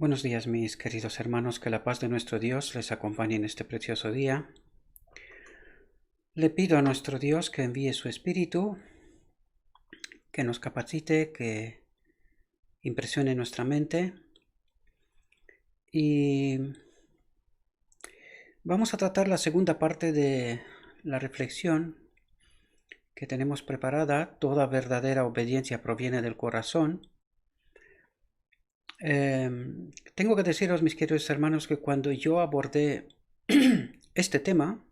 Buenos días, mis queridos hermanos, que la paz de nuestro Dios les acompañe en este precioso día. Le pido a nuestro Dios que envíe su Espíritu, que nos capacite, que impresione nuestra mente y vamos a tratar la segunda parte de la reflexión que tenemos preparada. Toda verdadera obediencia proviene del corazón. Tengo que deciros, mis queridos hermanos, que cuando yo abordé este tema,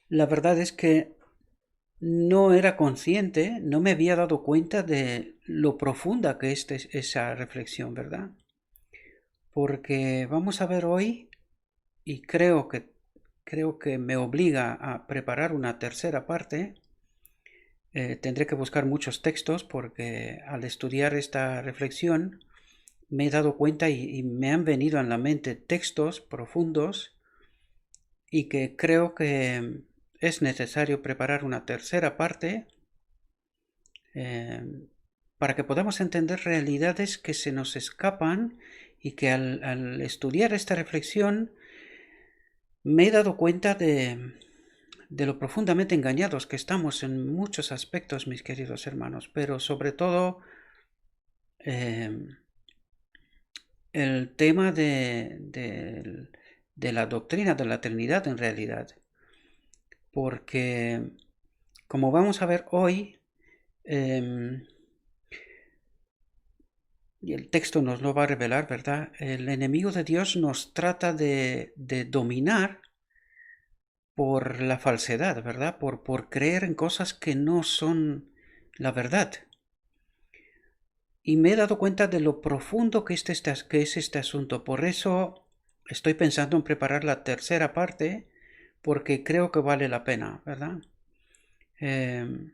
la verdad es que no era consciente, no me había dado cuenta de lo profunda que es esa reflexión, ¿verdad? Porque vamos a ver hoy, y creo que me obliga a preparar una tercera parte. Tendré que buscar muchos textos porque al estudiar esta reflexión me he dado cuenta y me han venido en la mente textos profundos y que creo que es necesario preparar una tercera parte eh, para que podamos entender realidades que se nos escapan y que al estudiar esta reflexión me he dado cuenta de lo profundamente engañados que estamos en muchos aspectos, mis queridos hermanos, pero sobre todo eh, el tema de la doctrina de la Trinidad en realidad, porque como vamos a ver hoy, y el texto nos lo va a revelar, ¿verdad? El enemigo de Dios nos trata de dominar por la falsedad, ¿verdad? Por creer en cosas que no son la verdad. Y me he dado cuenta de lo profundo que es este asunto. Por eso estoy pensando en preparar la tercera parte, porque creo que vale la pena, ¿verdad? Eh,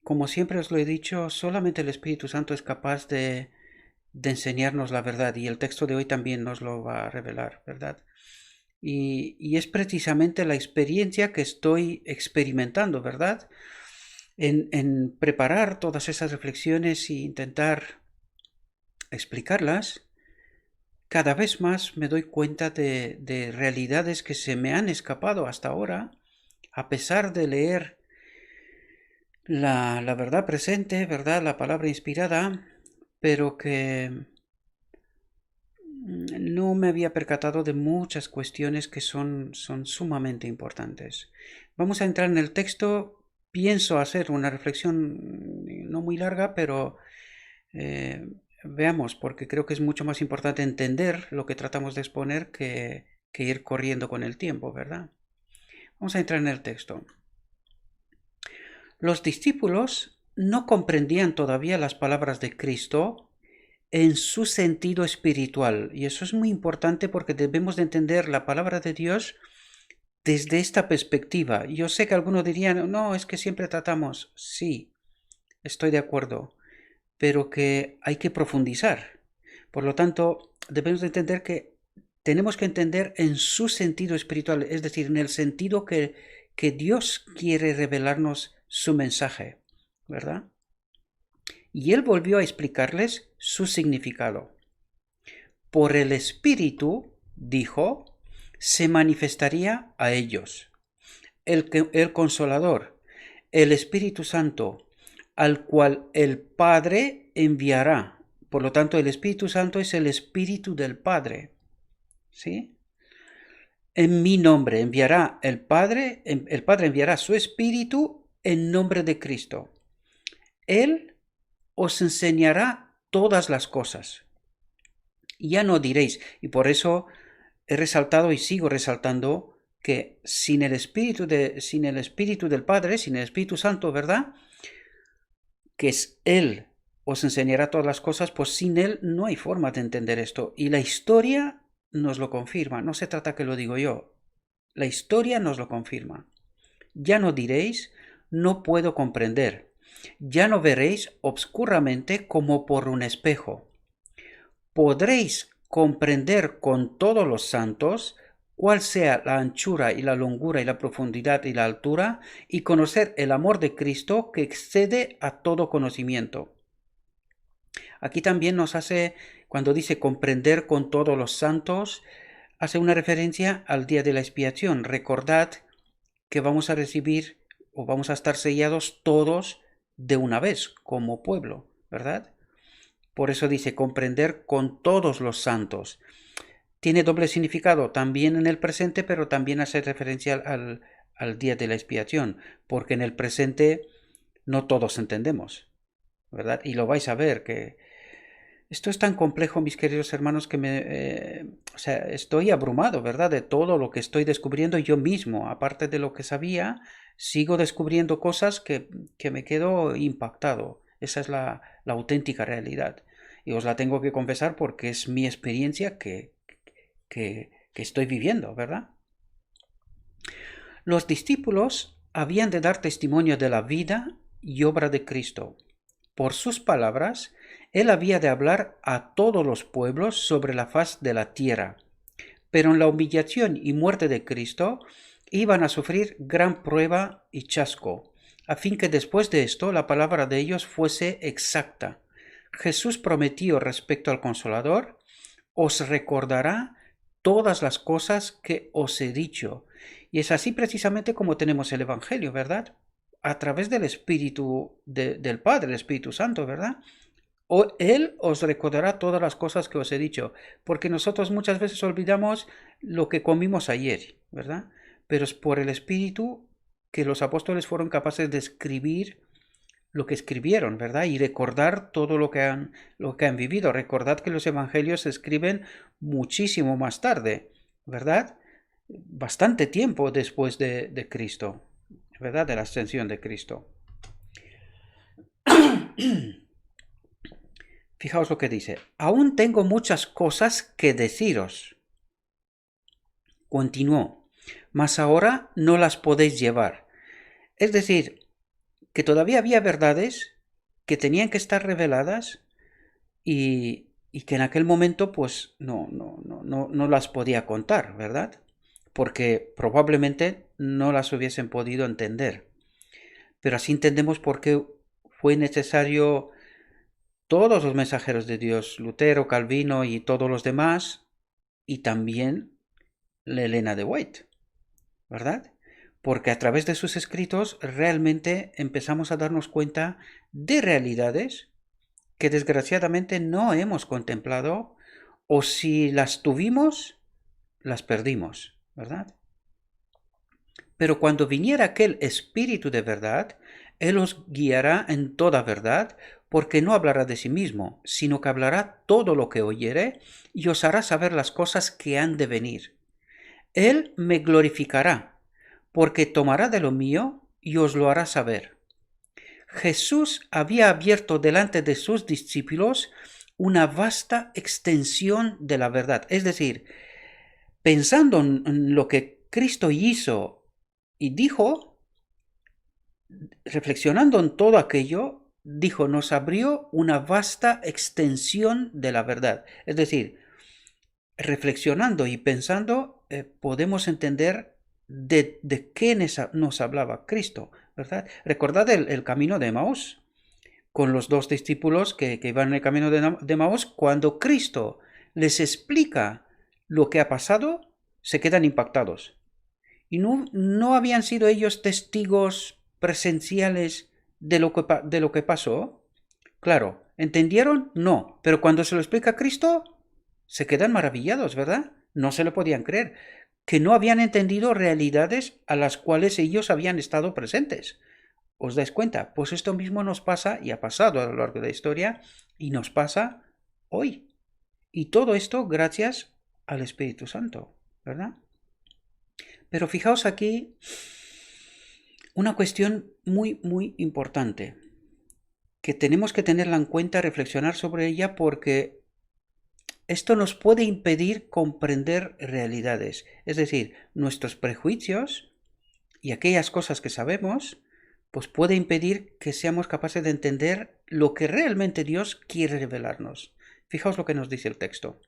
Como siempre os lo he dicho, solamente el Espíritu Santo es capaz de enseñarnos la verdad, y el texto de hoy también nos lo va a revelar, ¿verdad? Y es precisamente la experiencia que estoy experimentando, ¿verdad? En preparar todas esas reflexiones e intentar explicarlas. Cada vez más me doy cuenta de realidades que se me han escapado hasta ahora, a pesar de leer la verdad presente, ¿verdad? La palabra inspirada, pero que no me había percatado de muchas cuestiones que son sumamente importantes. Vamos a entrar en el texto. Pienso hacer una reflexión no muy larga, pero veamos, porque creo que es mucho más importante entender lo que tratamos de exponer que ir corriendo con el tiempo, ¿verdad? Vamos a entrar en el texto. Los discípulos no comprendían todavía las palabras de Cristo en su sentido espiritual. Y eso es muy importante porque debemos de entender la palabra de Dios desde esta perspectiva. Yo sé que algunos dirían, no, es que siempre tratamos. Sí, estoy de acuerdo, pero que hay que profundizar. Por lo tanto, debemos de entender que tenemos que entender en su sentido espiritual, es decir, en el sentido que Dios quiere revelarnos su mensaje, ¿verdad? Y él volvió a explicarles su significado. Por el Espíritu, dijo, se manifestaría a ellos el Consolador, el Espíritu Santo, al cual el Padre enviará. Por lo tanto, el Espíritu Santo es el Espíritu del Padre. ¿Sí? En mi nombre enviará el Padre enviará su Espíritu en nombre de Cristo. Él os enseñará todas las cosas. Ya no diréis, y por eso he resaltado y sigo resaltando que sin el Espíritu del Padre, sin el Espíritu Santo, ¿verdad? Que es Él os enseñará todas las cosas, pues sin Él no hay forma de entender esto. Y la historia nos lo confirma, no se trata que lo digo yo, la historia nos lo confirma. Ya no diréis, no puedo comprender. Ya no veréis obscuramente como por un espejo. Podréis comprender con todos los santos cuál sea la anchura y la longura y la profundidad y la altura, y conocer el amor de Cristo que excede a todo conocimiento. Aquí también nos hace, cuando dice comprender con todos los santos, hace una referencia al día de la expiación. Recordad que vamos a recibir o vamos a estar sellados todos de una vez como pueblo, ¿verdad? Por eso dice comprender con todos los santos. Tiene doble significado, también en el presente, pero también hace referencia al día de la expiación, porque en el presente no todos entendemos, ¿verdad? Y lo vais a ver que esto es tan complejo, mis queridos hermanos, que o sea, estoy abrumado, ¿verdad? De todo lo que estoy descubriendo yo mismo. Aparte de lo que sabía, sigo descubriendo cosas que me quedo impactado. Esa es la auténtica realidad. Y os la tengo que confesar porque es mi experiencia que estoy viviendo, ¿verdad? Los discípulos habían de dar testimonio de la vida y obra de Cristo. Por sus palabras, él había de hablar a todos los pueblos sobre la faz de la tierra. Pero en la humillación y muerte de Cristo iban a sufrir gran prueba y chasco, a fin que después de esto la palabra de ellos fuese exacta. Jesús prometió respecto al Consolador: os recordará todas las cosas que os he dicho. Y es así precisamente como tenemos el Evangelio, ¿verdad? A través del Espíritu del Padre, el Espíritu Santo, ¿verdad? Él os recordará todas las cosas que os he dicho, porque nosotros muchas veces olvidamos lo que comimos ayer, ¿verdad? Pero es por el Espíritu que los apóstoles fueron capaces de escribir lo que escribieron, ¿verdad? Y recordar todo lo que han vivido. Recordad que los evangelios se escriben muchísimo más tarde, ¿verdad? Bastante tiempo después de Cristo, ¿verdad? De la ascensión de Cristo. Fijaos lo que dice: aún tengo muchas cosas que deciros. Continuó: mas ahora no las podéis llevar. Es decir, que todavía había verdades que tenían que estar reveladas y que en aquel momento pues no las podía contar, ¿verdad? Porque probablemente no las hubiesen podido entender. Pero así entendemos por qué fue necesario todos los mensajeros de Dios, Lutero, Calvino y todos los demás, y también la Elena de White, ¿verdad? Porque a través de sus escritos realmente empezamos a darnos cuenta de realidades que desgraciadamente no hemos contemplado, o si las tuvimos, las perdimos, ¿verdad? Pero cuando viniera aquel Espíritu de verdad, Él os guiará en toda verdad, porque no hablará de sí mismo, sino que hablará todo lo que oyere y os hará saber las cosas que han de venir. Él me glorificará, porque tomará de lo mío y os lo hará saber. Jesús había abierto delante de sus discípulos una vasta extensión de la verdad. Es decir, pensando en lo que Cristo hizo y dijo, reflexionando en todo aquello, dijo, nos abrió una vasta extensión de la verdad. Es decir, reflexionando y pensando, podemos entender de qué nos hablaba Cristo, ¿verdad? Recordad el camino de Emaús, con los dos discípulos que iban en el camino de Emaús. Cuando Cristo les explica lo que ha pasado, se quedan impactados. Y no habían sido ellos testigos presenciales de lo que pasó. Claro, ¿entendieron? No, pero cuando se lo explica Cristo, se quedan maravillados, ¿verdad? No se lo podían creer, que no habían entendido realidades a las cuales ellos habían estado presentes. ¿Os dais cuenta? Pues esto mismo nos pasa y ha pasado a lo largo de la historia y nos pasa hoy. Y todo esto gracias al Espíritu Santo, ¿verdad? Pero fijaos aquí una cuestión muy, muy importante, que tenemos que tenerla en cuenta, reflexionar sobre ella, porque esto nos puede impedir comprender realidades. Es decir, nuestros prejuicios y aquellas cosas que sabemos, pues puede impedir que seamos capaces de entender lo que realmente Dios quiere revelarnos. Fijaos lo que nos dice el texto.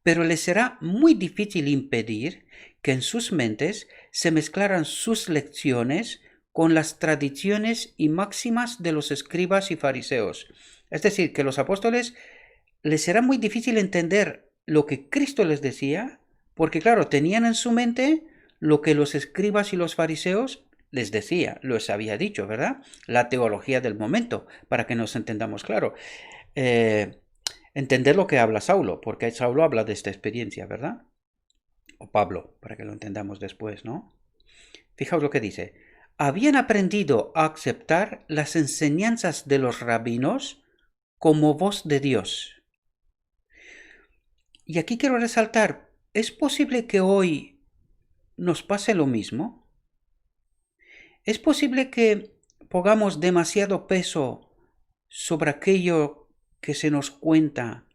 Pero les será muy difícil impedir que en sus mentes se mezclaran sus lecciones con las tradiciones y máximas de los escribas y fariseos, Es decir, que los apóstoles les era muy difícil entender lo que Cristo les decía, porque claro, tenían en su mente lo que los escribas y los fariseos les decía, les había dicho, ¿verdad? La teología del momento, para que nos entendamos claro. Entender lo que habla Saulo, porque Saulo habla de esta experiencia, ¿verdad? O Pablo, para que lo entendamos después, ¿no? Fijaos lo que dice. Habían aprendido a aceptar las enseñanzas de los rabinos como voz de Dios. Y aquí quiero resaltar, ¿es posible que hoy nos pase lo mismo? ¿Es posible que pongamos demasiado peso sobre aquello que se nos cuenta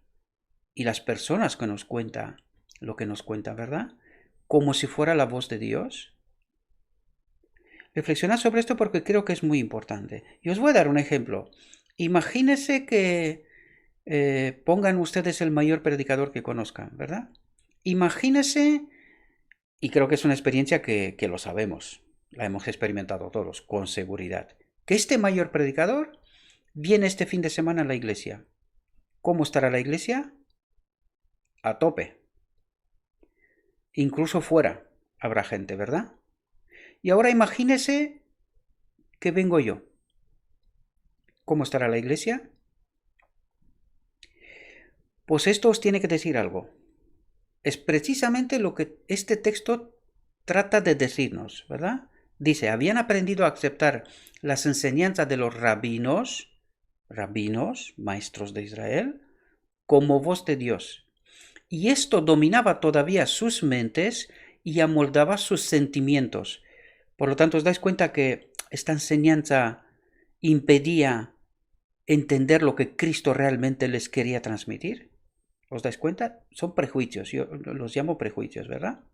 y las personas que nos cuentan lo que nos cuenta, ¿verdad? Como si fuera la voz de Dios. Reflexionad sobre esto porque creo que es muy importante. Y os voy a dar un ejemplo. Imagínense que pongan ustedes el mayor predicador que conozcan, ¿verdad? Imagínense, y creo que es una experiencia que lo sabemos, la hemos experimentado todos con seguridad, que este mayor predicador viene este fin de semana a la iglesia. ¿Cómo estará la iglesia? A tope. Incluso fuera habrá gente, ¿verdad? Y ahora imagínese que vengo yo. ¿Cómo estará la iglesia? Pues esto os tiene que decir algo. Es precisamente lo que este texto trata de decirnos, ¿verdad? Dice, habían aprendido a aceptar las enseñanzas de los rabinos, maestros de Israel, como voz de Dios. Y esto dominaba todavía sus mentes y amoldaba sus sentimientos. Por lo tanto, os dais cuenta que esta enseñanza impedía entender lo que Cristo realmente les quería transmitir. ¿Os dais cuenta? Son prejuicios, yo los llamo prejuicios, ¿verdad?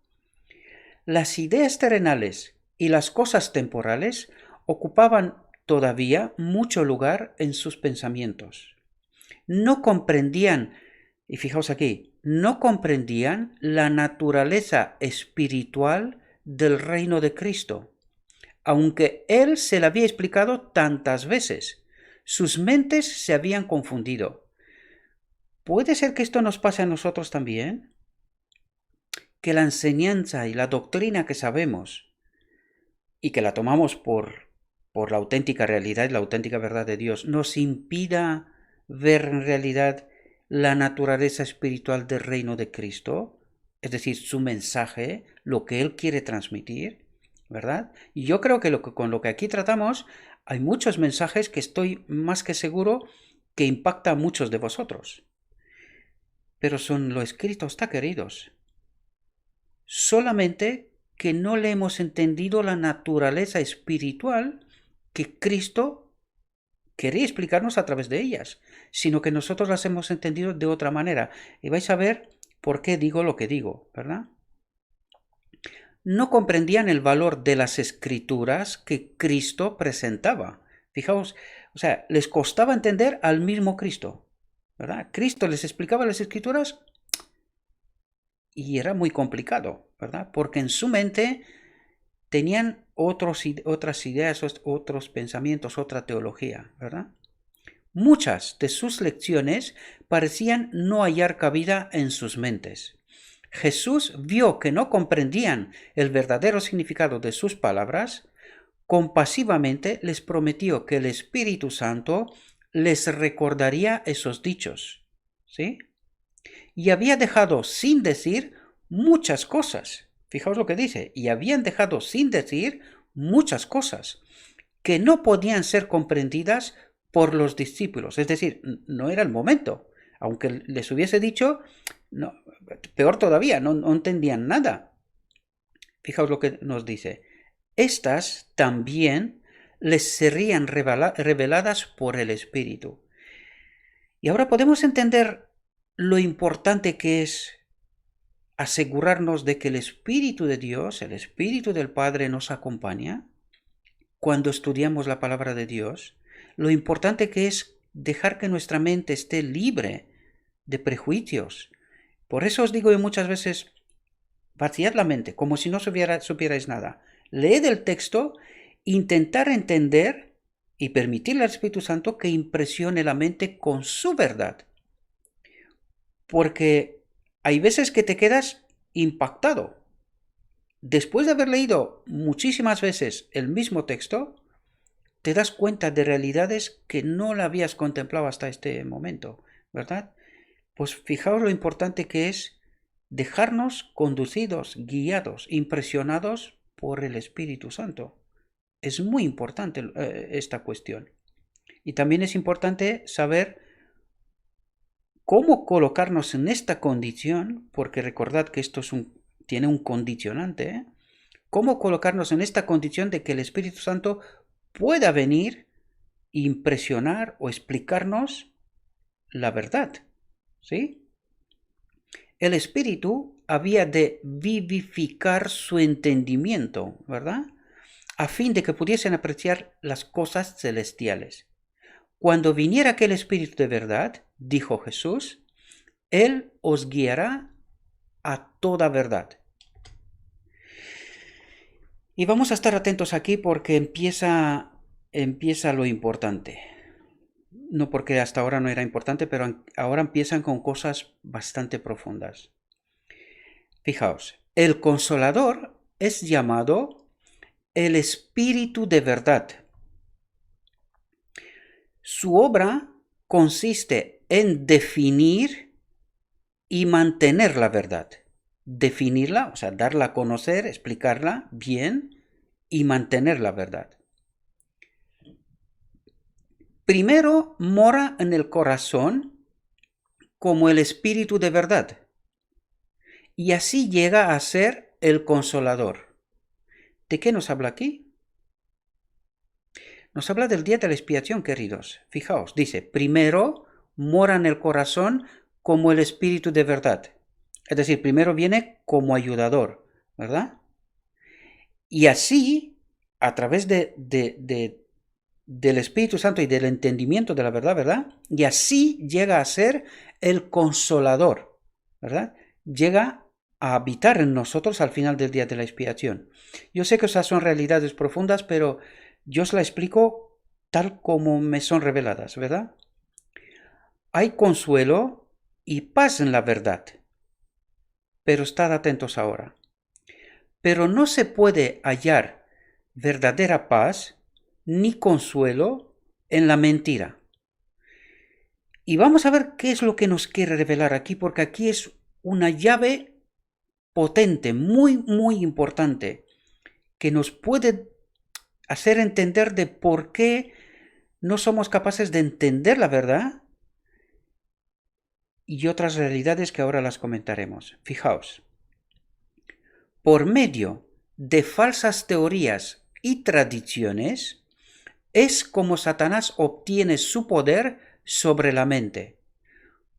Las ideas terrenales y las cosas temporales ocupaban todavía mucho lugar en sus pensamientos. No comprendían, y fijaos aquí, no comprendían la naturaleza espiritual del reino de Cristo, aunque Él se la había explicado tantas veces. Sus mentes se habían confundido. ¿Puede ser que esto nos pase a nosotros también? Que la enseñanza y la doctrina que sabemos y que la tomamos por la auténtica realidad y la auténtica verdad de Dios nos impida ver en realidad la naturaleza espiritual del reino de Cristo, es decir, su mensaje, lo que Él quiere transmitir, ¿verdad? Y yo creo que con lo que aquí tratamos hay muchos mensajes que estoy más que seguro que impactan a muchos de vosotros. Pero son lo escrito está, queridos. Solamente que no le hemos entendido la naturaleza espiritual que Cristo quería explicarnos a través de ellas, sino que nosotros las hemos entendido de otra manera. Y vais a ver por qué digo lo que digo, ¿verdad? No comprendían el valor de las escrituras que Cristo presentaba. Fijaos, o sea, les costaba entender al mismo Cristo, ¿verdad? Cristo les explicaba las escrituras y era muy complicado, ¿verdad? Porque en su mente tenían otras ideas, otros pensamientos, otra teología, ¿verdad? Muchas de sus lecciones parecían no hallar cabida en sus mentes. Jesús vio que no comprendían el verdadero significado de sus palabras, compasivamente les prometió que el Espíritu Santo les recordaría esos dichos, ¿sí? Y había dejado sin decir muchas cosas. Fijaos lo que dice, y habían dejado sin decir muchas cosas que no podían ser comprendidas por los discípulos. Es decir, no era el momento. Aunque les hubiese dicho, no, peor todavía, no entendían nada. Fijaos lo que nos dice. Estas también les serían reveladas por el Espíritu. Y ahora podemos entender lo importante que es asegurarnos de que el Espíritu de Dios, el Espíritu del Padre nos acompaña cuando estudiamos la palabra de Dios, lo importante que es dejar que nuestra mente esté libre de prejuicios. Por eso os digo yo muchas veces, vaciad la mente, como si no supierais nada. Leed el texto, intentar entender y permitirle al Espíritu Santo que impresione la mente con su verdad. Porque hay veces que te quedas impactado. Después de haber leído muchísimas veces el mismo texto, te das cuenta de realidades que no la habías contemplado hasta este momento, ¿verdad? Pues fijaos lo importante que es dejarnos conducidos, guiados, impresionados por el Espíritu Santo. Es muy importante esta cuestión. Y también es importante saber cómo colocarnos en esta condición, porque recordad que esto tiene un condicionante, ¿eh? Cómo colocarnos en esta condición de que el Espíritu Santo pueda venir, impresionar o explicarnos la verdad, ¿sí? El Espíritu había de vivificar su entendimiento, ¿verdad? A fin de que pudiesen apreciar las cosas celestiales. Cuando viniera aquel Espíritu de verdad, dijo Jesús, Él os guiará a toda verdad. Y vamos a estar atentos aquí porque empieza lo importante. No porque hasta ahora no era importante, pero ahora empiezan con cosas bastante profundas. Fijaos, el Consolador es llamado el Espíritu de verdad. Su obra consiste en definir y mantener la verdad. Definirla, o sea, darla a conocer, explicarla bien y mantener la verdad. Primero mora en el corazón como el Espíritu de verdad y así llega a ser el Consolador. ¿De qué nos habla aquí? Nos habla del día de la expiación, queridos. Fijaos, dice, primero mora en el corazón como el Espíritu de verdad. Es decir, primero viene como ayudador, ¿verdad? Y así, a través del Espíritu Santo y del entendimiento de la verdad, ¿verdad? Y así llega a ser el Consolador, ¿verdad? Llega a habitar en nosotros al final del día de la expiación. Yo sé que esas son realidades profundas, pero yo os la explico tal como me son reveladas, ¿verdad? Hay consuelo y paz en la verdad, pero estad atentos ahora. Pero no se puede hallar verdadera paz ni consuelo en la mentira. Y vamos a ver qué es lo que nos quiere revelar aquí, porque aquí es una llave potente, muy, muy importante, que nos puede hacer entender de por qué no somos capaces de entender la verdad y otras realidades que ahora las comentaremos. Fijaos, por medio de falsas teorías y tradiciones, es como Satanás obtiene su poder sobre la mente.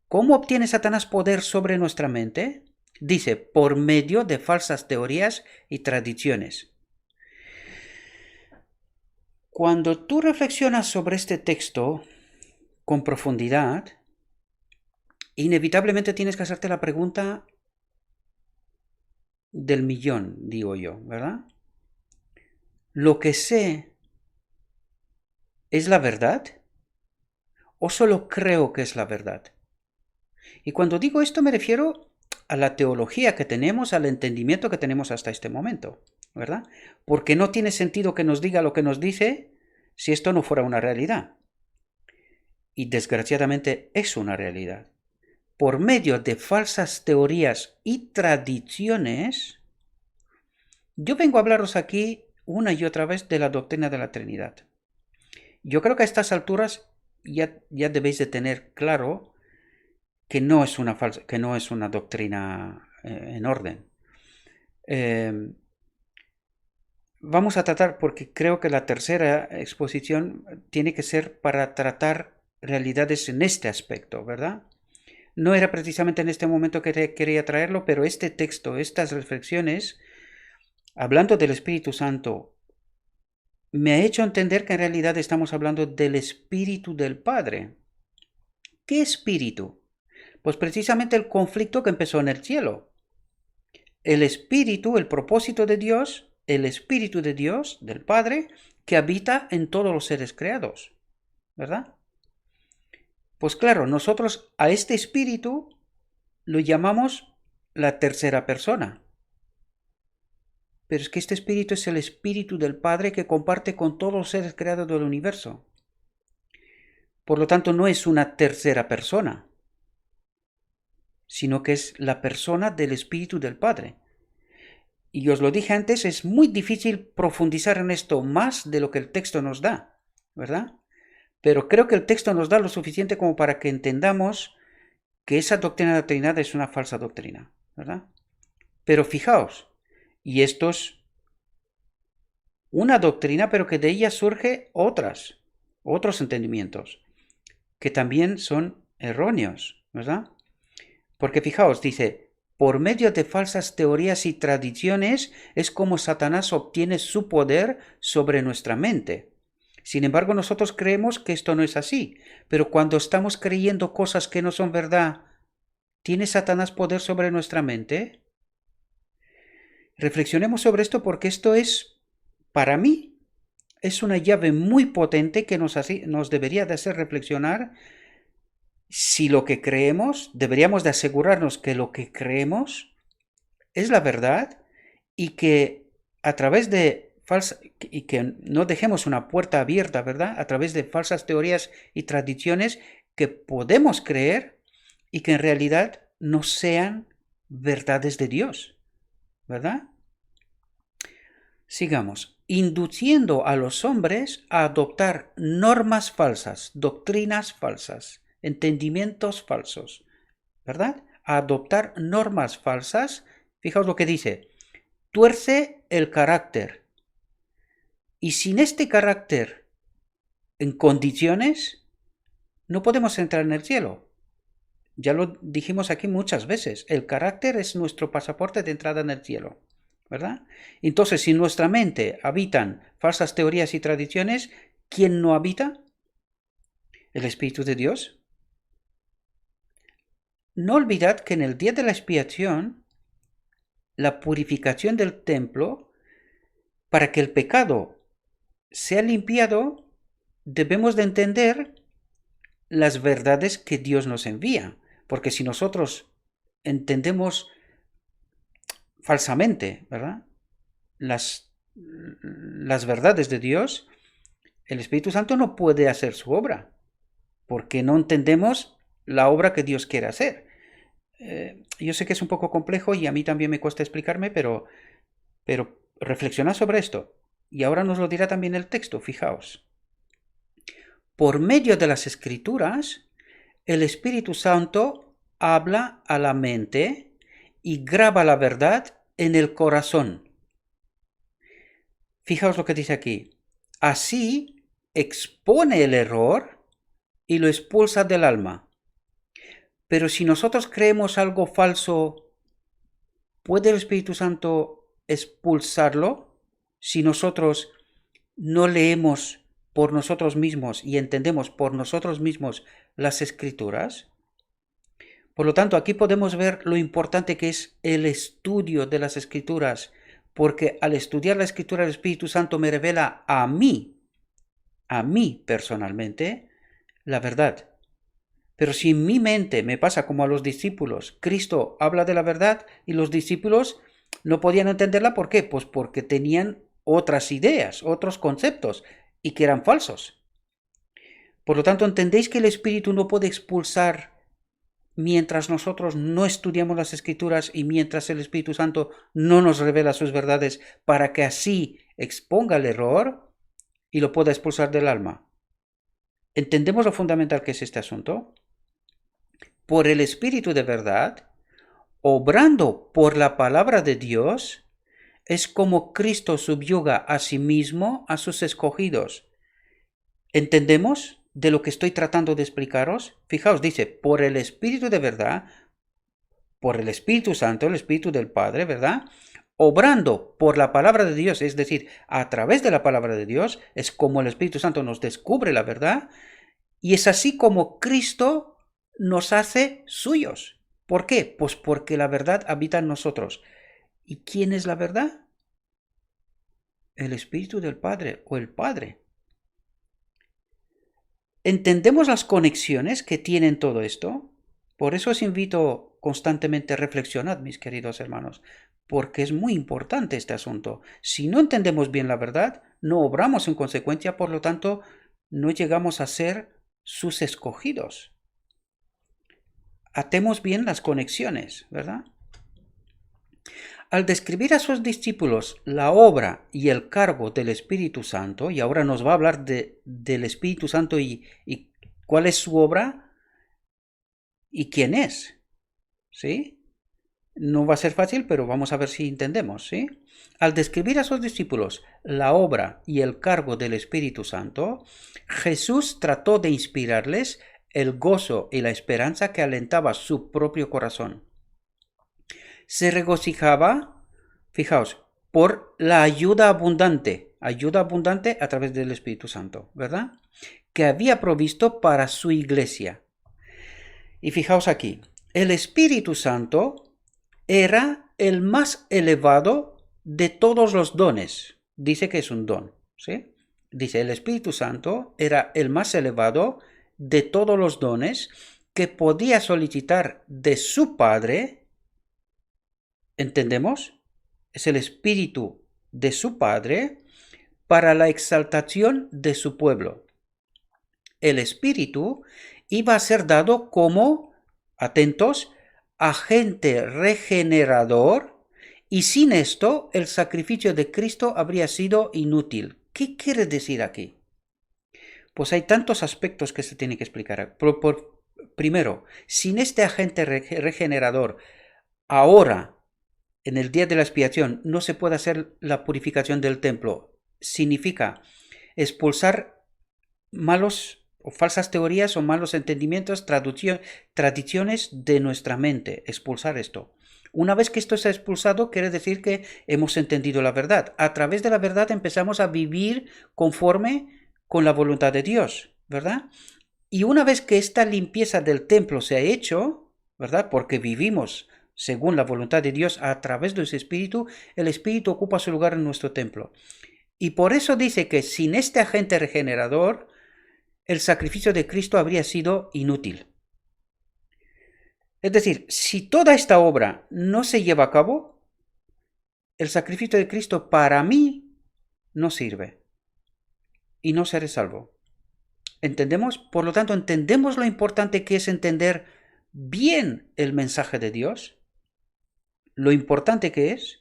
¿Cómo obtiene Satanás poder sobre nuestra mente? Dice, por medio de falsas teorías y tradiciones. Cuando tú reflexionas sobre este texto con profundidad, inevitablemente tienes que hacerte la pregunta del millón, digo yo, ¿verdad? ¿Lo que sé es la verdad? ¿O solo creo que es la verdad? Y cuando digo esto me refiero a la teología que tenemos, al entendimiento que tenemos hasta este momento, ¿verdad? Porque no tiene sentido que nos diga lo que nos dice si esto no fuera una realidad. Y desgraciadamente es una realidad. Por medio de falsas teorías y tradiciones, yo vengo a hablaros aquí una y otra vez de la doctrina de la Trinidad. Yo creo que a estas alturas ya debéis de tener claro que no es una doctrina en orden. Vamos a tratar, porque creo que la tercera exposición tiene que ser para tratar realidades en este aspecto, ¿verdad? No era precisamente en este momento que quería traerlo, pero este texto, estas reflexiones, hablando del Espíritu Santo, me ha hecho entender que en realidad estamos hablando del Espíritu del Padre. ¿Qué espíritu? Pues precisamente el conflicto que empezó en el cielo. El Espíritu, el propósito de Dios, el Espíritu de Dios, del Padre, que habita en todos los seres creados, ¿verdad? Pues claro, nosotros a este espíritu lo llamamos la tercera persona. Pero es que este espíritu es el espíritu del Padre que comparte con todos los seres creados del universo. Por lo tanto, no es una tercera persona, sino que es la persona del espíritu del Padre. Y os lo dije antes, es muy difícil profundizar en esto más de lo que el texto nos da, ¿verdad? Pero creo que el texto nos da lo suficiente como para que entendamos que esa doctrina de la Trinidad es una falsa doctrina, ¿verdad? Pero fijaos, y esto es una doctrina, pero que de ella surge otros entendimientos, que también son erróneos, ¿verdad? Porque fijaos, dice, por medio de falsas teorías y tradiciones es como Satanás obtiene su poder sobre nuestra mente. Sin embargo, nosotros creemos que esto no es así, pero cuando estamos creyendo cosas que no son verdad, ¿tiene Satanás poder sobre nuestra mente? Reflexionemos sobre esto porque esto es, para mí, es una llave muy potente que nos debería de hacer reflexionar si lo que creemos, deberíamos de asegurarnos que lo que creemos es la verdad y que a través de y que no dejemos una puerta abierta, ¿verdad? A través de falsas teorías y tradiciones que podemos creer y que en realidad no sean verdades de Dios, ¿verdad? Sigamos. Induciendo a los hombres a adoptar normas falsas, doctrinas falsas, entendimientos falsos, ¿verdad? A adoptar normas falsas. Fijaos lo que dice. Tuerce el carácter. Y sin este carácter en condiciones, no podemos entrar en el cielo. Ya lo dijimos aquí muchas veces. El carácter es nuestro pasaporte de entrada en el cielo, ¿verdad? Entonces, si en nuestra mente habitan falsas teorías y tradiciones, ¿quién no habita? El Espíritu de Dios. No olvidad que en el día de la expiación, la purificación del templo, para que el pecado sea limpiado, debemos de entender las verdades que Dios nos envía. Porque si nosotros entendemos falsamente, ¿verdad? Las verdades de Dios, el Espíritu Santo no puede hacer su obra, porque no entendemos la obra que Dios quiere hacer. Yo sé que es un poco complejo y a mí también me cuesta explicarme, pero reflexionad sobre esto. Y ahora nos lo dirá también el texto, fijaos. Por medio de las Escrituras, el Espíritu Santo habla a la mente y graba la verdad en el corazón. Fijaos lo que dice aquí. Así expone el error y lo expulsa del alma. Pero si nosotros creemos algo falso, ¿puede el Espíritu Santo expulsarlo? Si nosotros no leemos por nosotros mismos y entendemos por nosotros mismos las Escrituras. Por lo tanto, aquí podemos ver lo importante que es el estudio de las Escrituras, porque al estudiar la Escritura el Espíritu Santo me revela a mí personalmente, la verdad. Pero si en mi mente me pasa como a los discípulos, Cristo habla de la verdad y los discípulos no podían entenderla, ¿por qué? Pues porque tenían otras ideas, otros conceptos, y que eran falsos. Por lo tanto, ¿entendéis que el Espíritu no puede expulsar mientras nosotros no estudiamos las Escrituras y mientras el Espíritu Santo no nos revela sus verdades para que así exponga el error y lo pueda expulsar del alma? ¿Entendemos lo fundamental que es este asunto? Por el Espíritu de verdad, obrando por la palabra de Dios, es como Cristo subyuga a sí mismo a sus escogidos. ¿Entendemos de lo que estoy tratando de explicaros? Fijaos, dice, por el Espíritu de verdad, por el Espíritu Santo, el Espíritu del Padre, ¿verdad? Obrando por la palabra de Dios, es decir, a través de la palabra de Dios, es como el Espíritu Santo nos descubre la verdad, y es así como Cristo nos hace suyos. ¿Por qué? Pues porque la verdad habita en nosotros. ¿Y quién es la verdad? el Espíritu del Padre o el Padre. ¿Entendemos las conexiones que tienen todo esto? Por eso os invito constantemente a reflexionar, mis queridos hermanos, porque es muy importante este asunto. Si no entendemos bien la verdad, no obramos en consecuencia, por lo tanto, no llegamos a ser sus escogidos. Atemos bien las conexiones, ¿verdad? Al describir a sus discípulos la obra y el cargo del Espíritu Santo, y ahora nos va a hablar del Espíritu Santo y cuál es su obra y quién es, ¿sí? No va a ser fácil, pero vamos a ver si entendemos, ¿sí? Al describir a sus discípulos la obra y el cargo del Espíritu Santo, Jesús trató de inspirarles el gozo y la esperanza que alentaba su propio corazón. Se regocijaba, fijaos, por la ayuda abundante a través del Espíritu Santo, ¿verdad? Que había provisto para su iglesia. Y fijaos aquí, el Espíritu Santo era el más elevado de todos los dones. Dice que es un don, ¿sí? Dice, el Espíritu Santo era el más elevado de todos los dones que podía solicitar de su Padre. ¿Entendemos? Es el Espíritu de su Padre para la exaltación de su pueblo. El Espíritu iba a ser dado como, atentos, agente regenerador, y sin esto el sacrificio de Cristo habría sido inútil. ¿Qué quiere decir aquí? Pues hay tantos aspectos que se tienen que explicar. Primero, sin este agente regenerador, ahora, en el día de la expiación, no se puede hacer la purificación del templo. Significa expulsar malos o falsas teorías o malos entendimientos, tradiciones de nuestra mente, expulsar esto. Una vez que esto está expulsado, quiere decir que hemos entendido la verdad. A través de la verdad empezamos a vivir conforme con la voluntad de Dios, ¿verdad? Y una vez que esta limpieza del templo se ha hecho, ¿verdad? Porque vivimos según la voluntad de Dios a través de ese Espíritu, el Espíritu ocupa su lugar en nuestro templo. Y por eso dice que sin este agente regenerador, el sacrificio de Cristo habría sido inútil. Es decir, si toda esta obra no se lleva a cabo, el sacrificio de Cristo para mí no sirve y no seré salvo. ¿Entendemos? Por lo tanto, ¿entendemos lo importante que es entender bien el mensaje de Dios? Lo importante que es.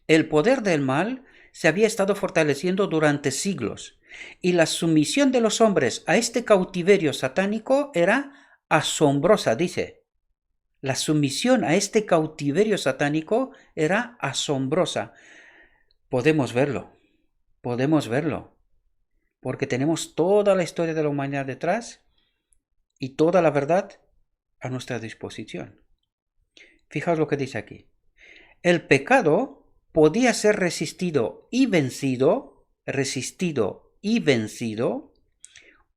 El poder del mal se había estado fortaleciendo durante siglos, y la sumisión de los hombres a este cautiverio satánico era asombrosa, dice. La sumisión a este cautiverio satánico era asombrosa. Podemos verlo, porque tenemos toda la historia de la humanidad detrás y toda la verdad a nuestra disposición. Fijaos lo que dice aquí. El pecado podía ser resistido y vencido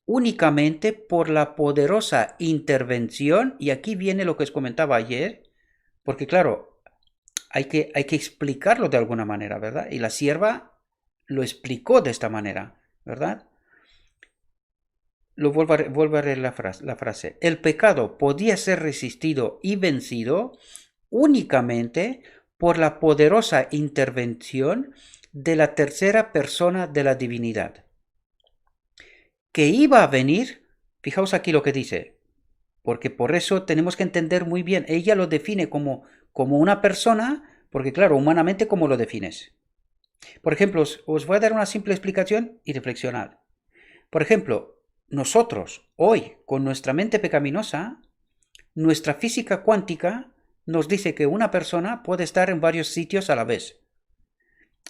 únicamente por la poderosa intervención, y aquí viene lo que os comentaba ayer, porque claro, hay que explicarlo de alguna manera, ¿verdad? Y la sierva lo explicó de esta manera, ¿verdad? Vuelvo a leer la frase. El pecado podía ser resistido y vencido únicamente por la poderosa intervención de la tercera persona de la divinidad, que iba a venir, fijaos aquí lo que dice, porque por eso tenemos que entender muy bien, ella lo define como una persona, porque claro, humanamente, ¿cómo lo defines? Por ejemplo, os voy a dar una simple explicación y reflexionad. Por ejemplo, nosotros hoy, con nuestra mente pecaminosa, nuestra física cuántica nos dice que una persona puede estar en varios sitios a la vez.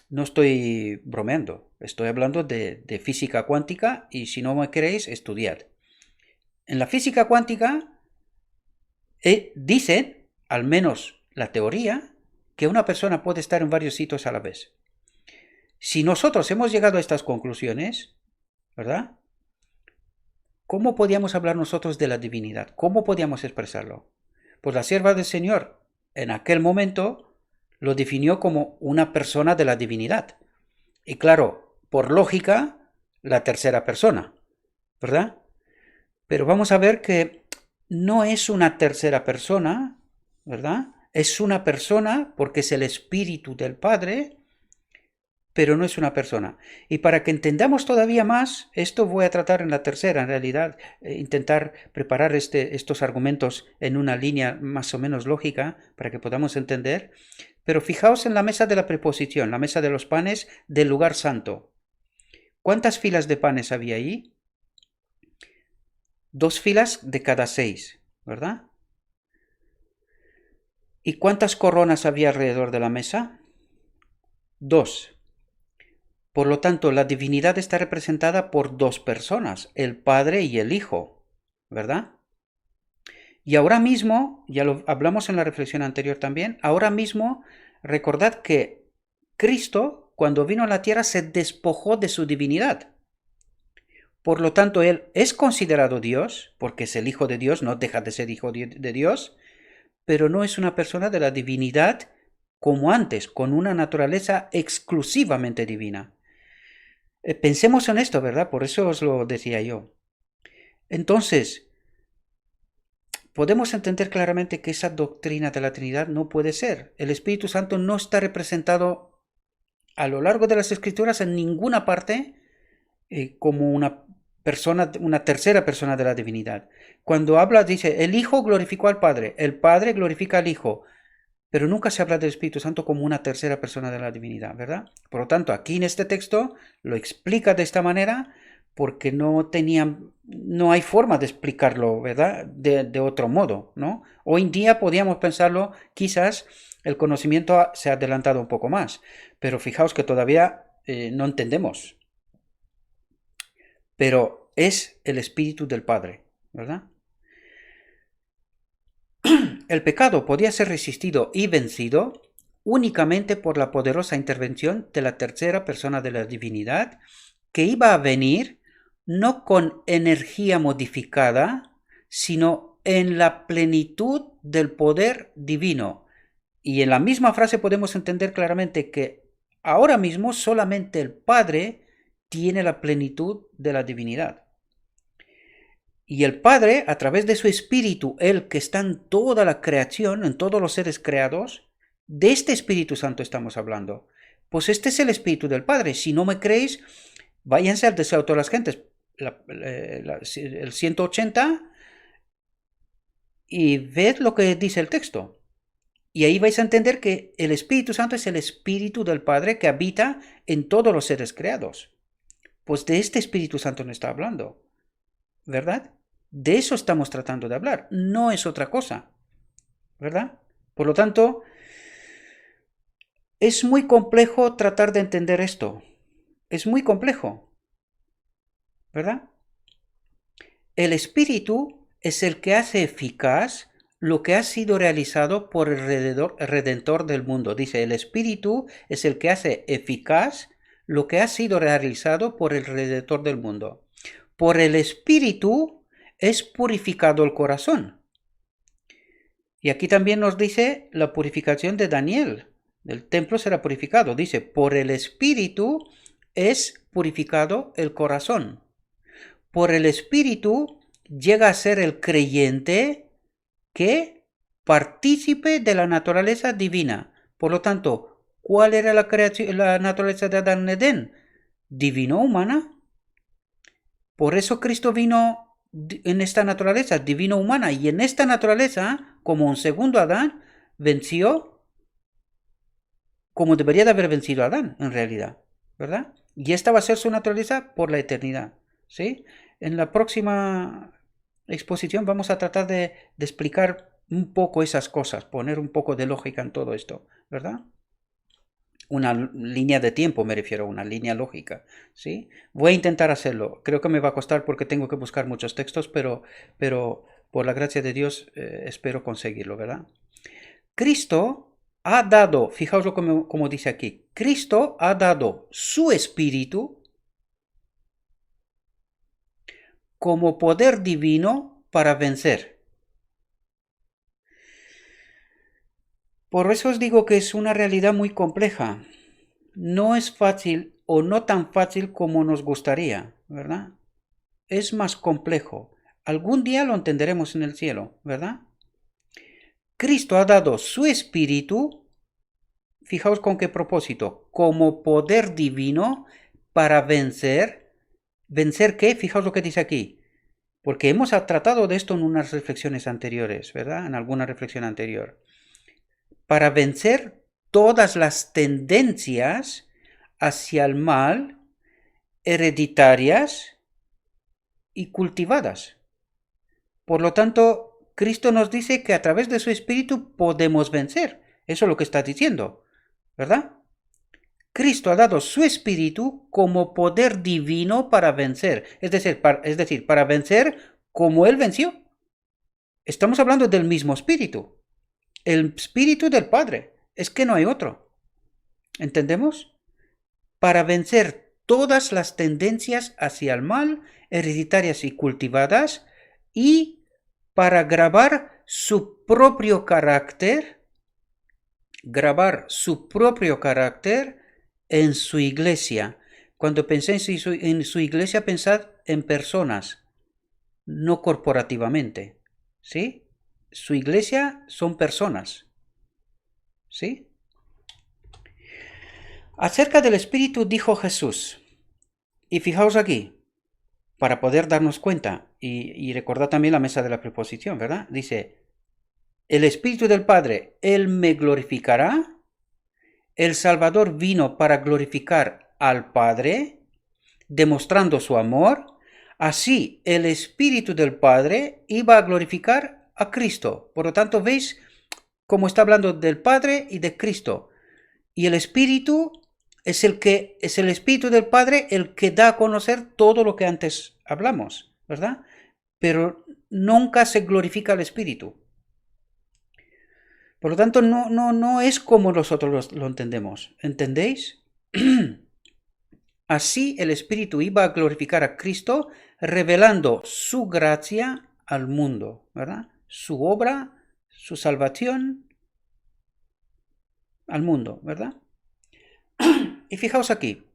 No estoy bromeando, estoy hablando de física cuántica, y si no me creéis, estudiad. En la física cuántica dicen, al menos la teoría, que una persona puede estar en varios sitios a la vez. Si nosotros hemos llegado a estas conclusiones, ¿verdad? ¿Cómo podíamos hablar nosotros de la divinidad? ¿Cómo podíamos expresarlo? Pues la sierva del Señor, en aquel momento, lo definió como una persona de la divinidad. Y claro, por lógica, la tercera persona, ¿verdad? Pero vamos a ver que no es una tercera persona, ¿verdad? Es una persona porque es el Espíritu del Padre, pero no es una persona. Y para que entendamos todavía más, esto voy a tratar en la tercera, en realidad, intentar preparar estos argumentos en una línea más o menos lógica para que podamos entender. Pero fijaos en la mesa de la preposición, la mesa de los panes del lugar santo. ¿Cuántas filas de panes había ahí? 2 filas de cada 6, ¿verdad? ¿Y cuántas coronas había alrededor de la mesa? 2. Por lo tanto, la divinidad está representada por 2 personas, el Padre y el Hijo, ¿verdad? Y ahora mismo, ya lo hablamos en la reflexión anterior también, ahora mismo recordad que Cristo, cuando vino a la tierra, se despojó de su divinidad. Por lo tanto, Él es considerado Dios, porque es el Hijo de Dios, no deja de ser Hijo de Dios, pero no es una persona de la divinidad como antes, con una naturaleza exclusivamente divina. Pensemos en esto, ¿verdad? Por eso os lo decía yo. Entonces, podemos entender claramente que esa doctrina de la Trinidad no puede ser. El Espíritu Santo no está representado a lo largo de las Escrituras en ninguna parte como una persona, una tercera persona de la divinidad. Cuando habla, dice, el Hijo glorificó al Padre, el Padre glorifica al Hijo, pero nunca se habla del Espíritu Santo como una tercera persona de la divinidad, ¿verdad? Por lo tanto, aquí en este texto lo explica de esta manera porque no hay forma de explicarlo, ¿verdad? De otro modo, ¿no? Hoy en día podríamos pensarlo, quizás el conocimiento se ha adelantado un poco más, pero fijaos que todavía no entendemos. Pero es el Espíritu del Padre, ¿verdad? El pecado podía ser resistido y vencido únicamente por la poderosa intervención de la tercera persona de la divinidad, que iba a venir no con energía modificada, sino en la plenitud del poder divino. Y en la misma frase podemos entender claramente que ahora mismo solamente el Padre tiene la plenitud de la divinidad. Y el Padre, a través de su Espíritu, el que está en toda la creación, en todos los seres creados, de este Espíritu Santo estamos hablando. Pues este es el Espíritu del Padre. Si no me creéis, váyanse al deseo de todas las gentes, el 180, y ved lo que dice el texto. Y ahí vais a entender que el Espíritu Santo es el Espíritu del Padre que habita en todos los seres creados. Pues de este Espíritu Santo no está hablando, ¿verdad? De eso estamos tratando de hablar, no es otra cosa, ¿verdad? Por lo tanto, es muy complejo tratar de entender esto. Es muy complejo, ¿verdad? El Espíritu es el que hace eficaz lo que ha sido realizado por el Redentor del mundo. Dice, el Espíritu es el que hace eficaz lo que ha sido realizado por el Redentor del mundo. Por el Espíritu es purificado el corazón. Y aquí también nos dice la purificación de Daniel. El templo será purificado. Dice, por el Espíritu es purificado el corazón. Por el Espíritu llega a ser el creyente que partícipe de la naturaleza divina. Por lo tanto, ¿cuál era la naturaleza de Adán en Edén? Divino-humana. Por eso Cristo vino en esta naturaleza divino-humana, y en esta naturaleza, como un segundo Adán, venció como debería de haber vencido a Adán, en realidad, ¿verdad? Y esta va a ser su naturaleza por la eternidad, ¿sí? En la próxima exposición vamos a tratar de explicar un poco esas cosas, poner un poco de lógica en todo esto, ¿verdad? Una línea de tiempo, me refiero, una línea lógica, ¿sí? Voy a intentar hacerlo. Creo que me va a costar porque tengo que buscar muchos textos, pero por la gracia de Dios espero conseguirlo, ¿verdad? Cristo ha dado, fijaos como dice aquí, Cristo ha dado su espíritu como poder divino para vencer. Por eso os digo que es una realidad muy compleja. No es fácil o no tan fácil como nos gustaría, ¿verdad? Es más complejo. Algún día lo entenderemos en el cielo, ¿verdad? Cristo ha dado su espíritu, fijaos con qué propósito, como poder divino para vencer. ¿Vencer qué? Fijaos lo que dice aquí. Porque hemos tratado de esto en unas reflexiones anteriores, ¿verdad? En alguna reflexión anterior. Para vencer todas las tendencias hacia el mal, hereditarias y cultivadas. Por lo tanto, Cristo nos dice que a través de su espíritu podemos vencer. Eso es lo que está diciendo, ¿verdad? Cristo ha dado su espíritu como poder divino para vencer. Es decir, para vencer como Él venció. Estamos hablando del mismo espíritu. El espíritu del Padre. Es que no hay otro. ¿Entendemos? Para vencer todas las tendencias hacia el mal, hereditarias y cultivadas, y para grabar su propio carácter en su iglesia. Cuando penséis en su iglesia, pensad en personas, no corporativamente. ¿Sí? Su iglesia son personas. ¿Sí? Acerca del Espíritu dijo Jesús, y fijaos aquí, para poder darnos cuenta, y recordad también la mesa de la preposición, ¿verdad? Dice, el Espíritu del Padre, Él me glorificará. El Salvador vino para glorificar al Padre, demostrando su amor. Así, el Espíritu del Padre iba a glorificar a Cristo. Por lo tanto, ¿veis cómo está hablando del Padre y de Cristo? Y el Espíritu es el Espíritu del Padre el que da a conocer todo lo que antes hablamos, ¿verdad? Pero nunca se glorifica al Espíritu. Por lo tanto, no es como nosotros lo entendemos. ¿Entendéis? Así el Espíritu iba a glorificar a Cristo, revelando su gracia al mundo, ¿verdad? Su obra, su salvación al mundo, ¿verdad? Y fijaos aquí,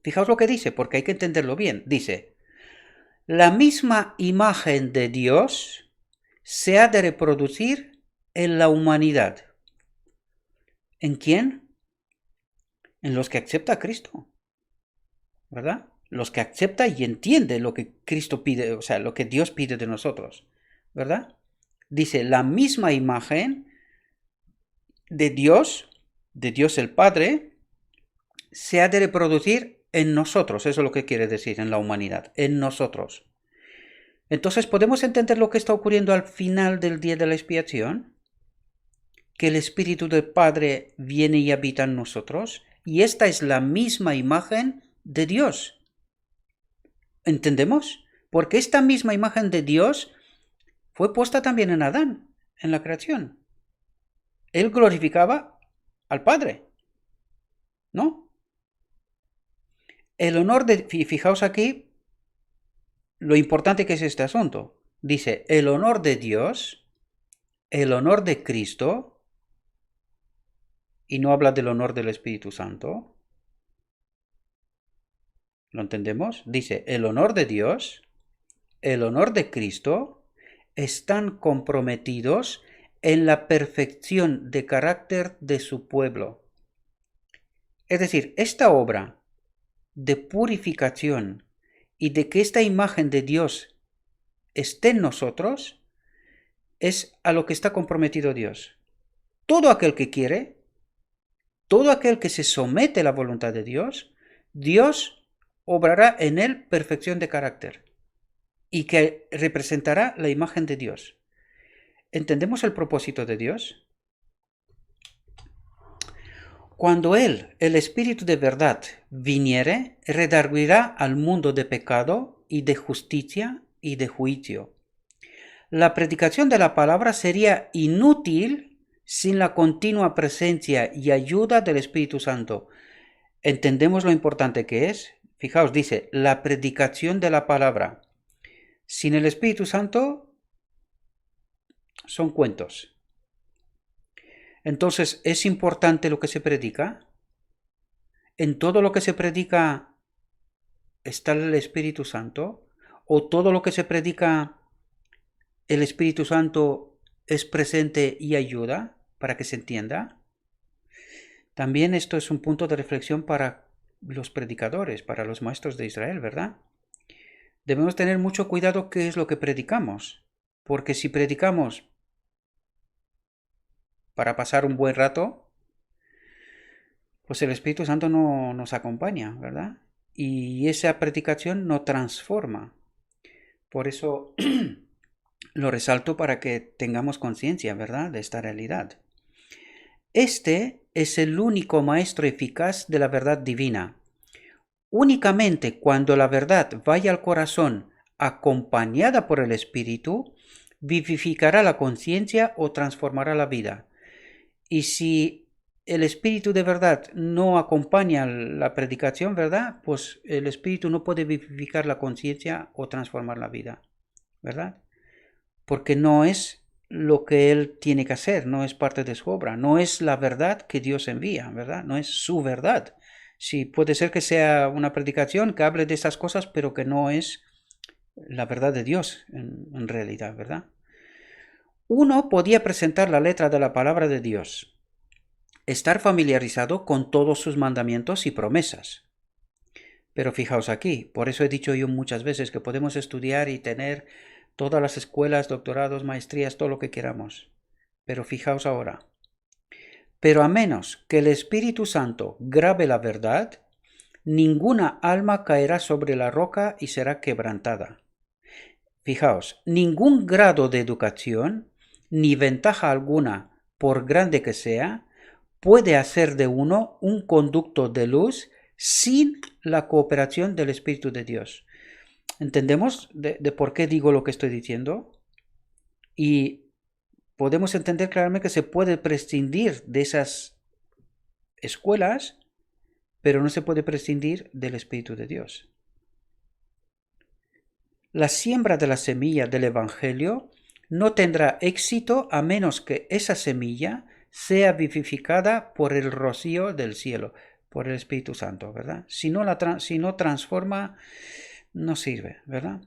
fijaos lo que dice, porque hay que entenderlo bien. Dice, la misma imagen de Dios se ha de reproducir en la humanidad. ¿En quién? En los que acepta a Cristo, ¿verdad? Los que acepta y entiende lo que Cristo pide, o sea, lo que Dios pide de nosotros, ¿verdad? Dice, la misma imagen de Dios el Padre, se ha de reproducir en nosotros. Eso es lo que quiere decir en la humanidad, en nosotros. Entonces, ¿podemos entender lo que está ocurriendo al final del día de la expiación? Que el Espíritu del Padre viene y habita en nosotros, y esta es la misma imagen de Dios. ¿Entendemos? Porque esta misma imagen de Dios fue puesta también en Adán, en la creación. Él glorificaba al Padre, ¿no? El honor de... Fijaos aquí lo importante que es este asunto. Dice, el honor de Dios, el honor de Cristo, y no habla del honor del Espíritu Santo. ¿Lo entendemos? Dice, el honor de Dios, el honor de Cristo, están comprometidos en la perfección de carácter de su pueblo. Es decir, esta obra de purificación y de que esta imagen de Dios esté en nosotros es a lo que está comprometido Dios. Todo aquel que quiere, todo aquel que se somete a la voluntad de Dios, Dios obrará en él perfección de carácter y que representará la imagen de Dios. ¿Entendemos el propósito de Dios? Cuando Él, el Espíritu de verdad, viniere, redarguirá al mundo de pecado y de justicia y de juicio. La predicación de la palabra sería inútil sin la continua presencia y ayuda del Espíritu Santo. ¿Entendemos lo importante que es? Fijaos, dice, la predicación de la palabra. Sin el Espíritu Santo son cuentos. Entonces, ¿es importante lo que se predica? ¿En todo lo que se predica está el Espíritu Santo? ¿O todo lo que se predica el Espíritu Santo es presente y ayuda para que se entienda? También esto es un punto de reflexión para los predicadores, para los maestros de Israel, ¿verdad? Debemos tener mucho cuidado qué es lo que predicamos, porque si predicamos para pasar un buen rato, pues el Espíritu Santo no nos acompaña, ¿verdad? Y esa predicación no transforma. Por eso lo resalto para que tengamos conciencia, ¿verdad?, de esta realidad. Este es el único maestro eficaz de la verdad divina. Únicamente cuando la verdad vaya al corazón acompañada por el Espíritu, vivificará la conciencia o transformará la vida. Y si el Espíritu de verdad no acompaña la predicación, ¿verdad?, pues el Espíritu no puede vivificar la conciencia o transformar la vida, ¿verdad? Porque no es lo que Él tiene que hacer, no es parte de su obra, no es la verdad que Dios envía, ¿verdad? No es su verdad. Sí, puede ser que sea una predicación que hable de esas cosas, pero que no es la verdad de Dios en realidad, ¿verdad? Uno podía presentar la letra de la palabra de Dios, estar familiarizado con todos sus mandamientos y promesas. Pero fijaos aquí, por eso he dicho yo muchas veces que podemos estudiar y tener todas las escuelas, doctorados, maestrías, todo lo que queramos. Pero fijaos ahora. Pero a menos que el Espíritu Santo grabe la verdad, ninguna alma caerá sobre la roca y será quebrantada. Fijaos, ningún grado de educación, ni ventaja alguna, por grande que sea, puede hacer de uno un conducto de luz sin la cooperación del Espíritu de Dios. ¿Entendemos de por qué digo lo que estoy diciendo? Y podemos entender claramente que se puede prescindir de esas escuelas, pero no se puede prescindir del Espíritu de Dios. La siembra de la semilla del Evangelio no tendrá éxito a menos que esa semilla sea vivificada por el rocío del cielo, por el Espíritu Santo, ¿verdad? Si no transforma, no sirve, ¿verdad?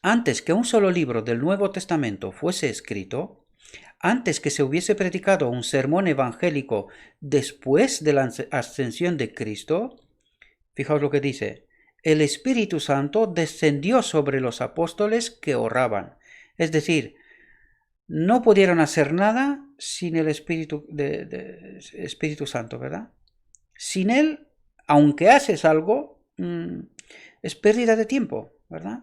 Antes que un solo libro del Nuevo Testamento fuese escrito, antes que se hubiese predicado un sermón evangélico después de la ascensión de Cristo, fijaos lo que dice, el Espíritu Santo descendió sobre los apóstoles que oraban. Es decir, no pudieron hacer nada sin el Espíritu Santo, ¿verdad? Sin él, aunque haces algo, es pérdida de tiempo, ¿verdad?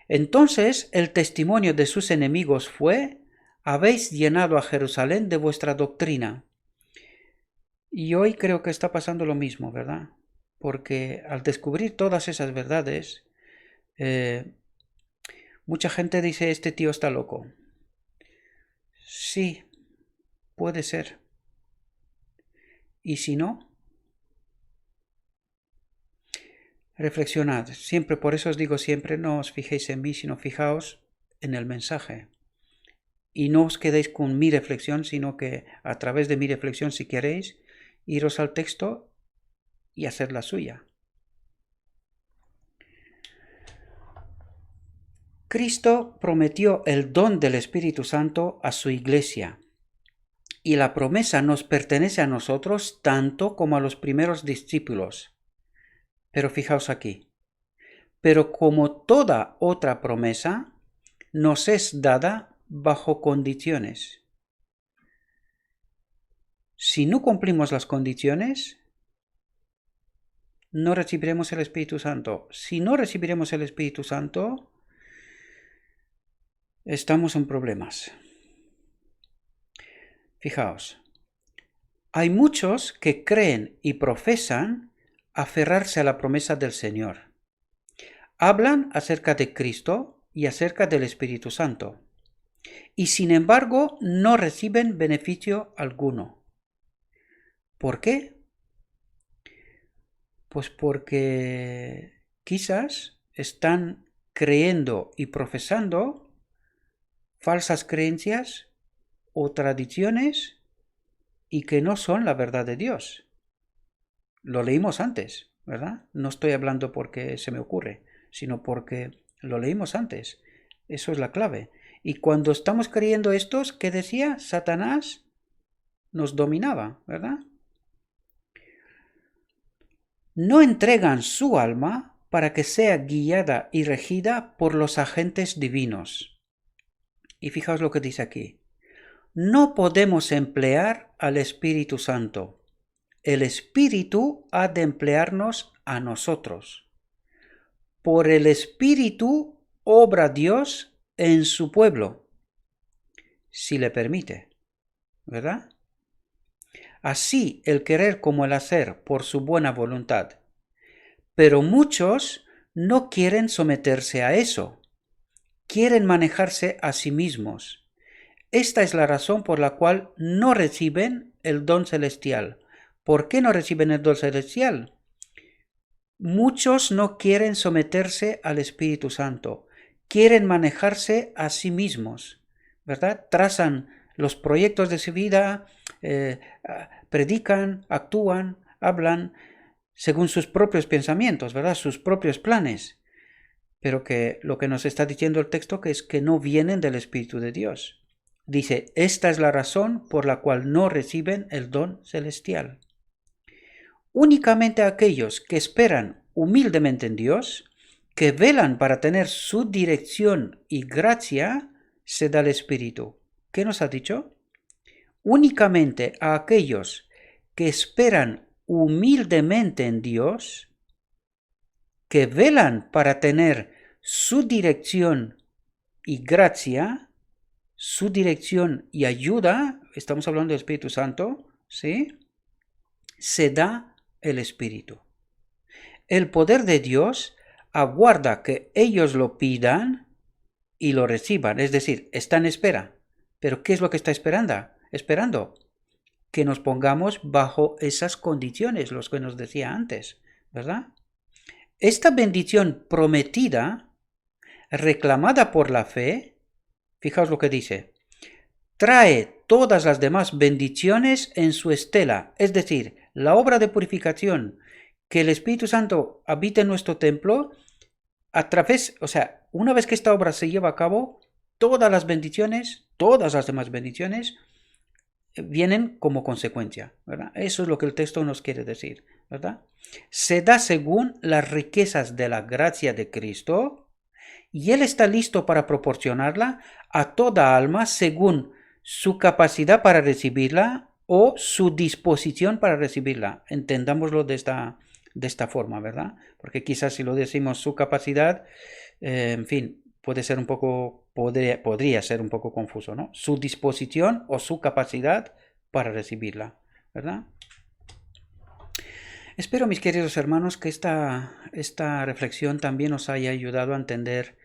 Entonces el testimonio de sus enemigos fue, habéis llenado a Jerusalén de vuestra doctrina. Y hoy creo que está pasando lo mismo, ¿verdad? Porque al descubrir todas esas verdades, mucha gente dice, este tío está loco. Sí, puede ser. ¿Y si no? Reflexionad. Siempre, por eso os digo siempre, no os fijéis en mí, sino fijaos en el mensaje. Y no os quedéis con mi reflexión, sino que a través de mi reflexión, si queréis, iros al texto y hacer la suya. Cristo prometió el don del Espíritu Santo a su iglesia, y la promesa nos pertenece a nosotros tanto como a los primeros discípulos. Pero fijaos aquí, pero como toda otra promesa, nos es dada bajo condiciones. Si no cumplimos las condiciones, no recibiremos el Espíritu Santo. Si no recibiremos el Espíritu Santo, estamos en problemas. Fijaos, hay muchos que creen y profesan aferrarse a la promesa del Señor. Hablan acerca de Cristo y acerca del Espíritu Santo, y sin embargo no reciben beneficio alguno. ¿Por qué? Pues porque quizás están creyendo y profesando falsas creencias o tradiciones y que no son la verdad de Dios. lo leímos antes, ¿verdad? No estoy hablando porque se me ocurre, sino porque lo leímos antes. Eso es la clave. Y cuando estamos creyendo estos, ¿qué decía? Satanás nos dominaba, ¿verdad? No entregan su alma para que sea guiada y regida por los agentes divinos. Y fijaos lo que dice aquí. No podemos emplear al Espíritu Santo. El Espíritu ha de emplearnos a nosotros. Por el Espíritu obra Dios en su pueblo, si le permite, ¿verdad? Así el querer como el hacer por su buena voluntad. Pero muchos no quieren someterse a eso. Quieren manejarse a sí mismos. Esta es la razón por la cual no reciben el don celestial. ¿Por qué no reciben el don celestial? Muchos no quieren someterse al Espíritu Santo. Quieren manejarse a sí mismos, ¿verdad? Trazan los proyectos de su vida, predican, actúan, hablan según sus propios pensamientos, ¿verdad? Sus propios planes. Pero que lo que nos está diciendo el texto que es que no vienen del Espíritu de Dios. Dice, esta es la razón por la cual no reciben el don celestial. Únicamente aquellos que esperan humildemente en Dios, que velan para tener su dirección y gracia, se da el Espíritu. ¿Qué nos ha dicho? Únicamente a aquellos que esperan humildemente en Dios, que velan para tener su dirección y gracia, su dirección y ayuda, estamos hablando del Espíritu Santo, ¿sí? Se da el Espíritu. El poder de Dios aguarda que ellos lo pidan y lo reciban, es decir, está en espera. ¿Pero qué es lo que está esperando? Que nos pongamos bajo esas condiciones, los que nos decía antes, ¿verdad? Esta bendición prometida, reclamada por la fe, fijaos lo que dice, trae todas las demás bendiciones en su estela, es decir, la obra de purificación, que el Espíritu Santo habite en nuestro templo, a través, o sea, una vez que esta obra se lleva a cabo, todas las bendiciones, todas las demás bendiciones, vienen como consecuencia, ¿verdad? Eso es lo que el texto nos quiere decir, ¿verdad? Se da según las riquezas de la gracia de Cristo y Él está listo para proporcionarla a toda alma según su capacidad para recibirla o su disposición para recibirla. Entendámoslo de esta forma, ¿verdad? Porque quizás si lo decimos su capacidad, en fin, podría ser un poco confuso, ¿no? Su disposición o su capacidad para recibirla, ¿verdad? Espero, mis queridos hermanos, que esta reflexión también os haya ayudado a entender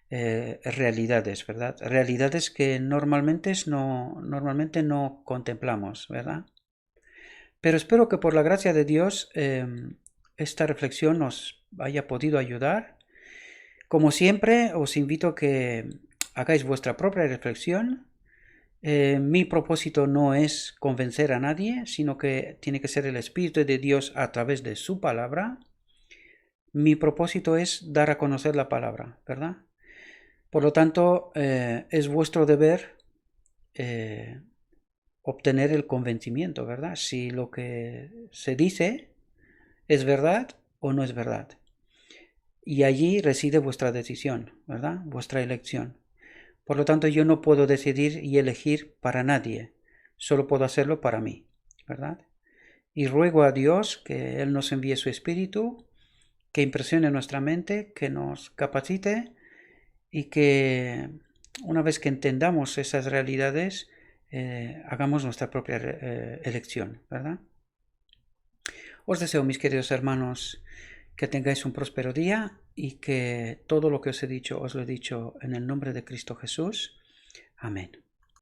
realidades, ¿verdad? Realidades que normalmente no contemplamos, ¿verdad? Pero espero que por la gracia de Dios esta reflexión nos haya podido ayudar. Como siempre, os invito a que hagáis vuestra propia reflexión. Mi propósito no es convencer a nadie, sino que tiene que ser el Espíritu de Dios a través de su palabra. Mi propósito es dar a conocer la palabra, ¿verdad? Por lo tanto, es vuestro deber obtener el convencimiento, ¿verdad? Si lo que se dice es verdad o no es verdad. Y allí reside vuestra decisión, ¿verdad? Vuestra elección. Por lo tanto, yo no puedo decidir y elegir para nadie, solo puedo hacerlo para mí, ¿verdad? Y ruego a Dios que Él nos envíe su Espíritu, que impresione nuestra mente, que nos capacite y que una vez que entendamos esas realidades, hagamos nuestra propia elección, ¿verdad? Os deseo, mis queridos hermanos, que tengáis un próspero día y que todo lo que os he dicho, os lo he dicho en el nombre de Cristo Jesús. Amén.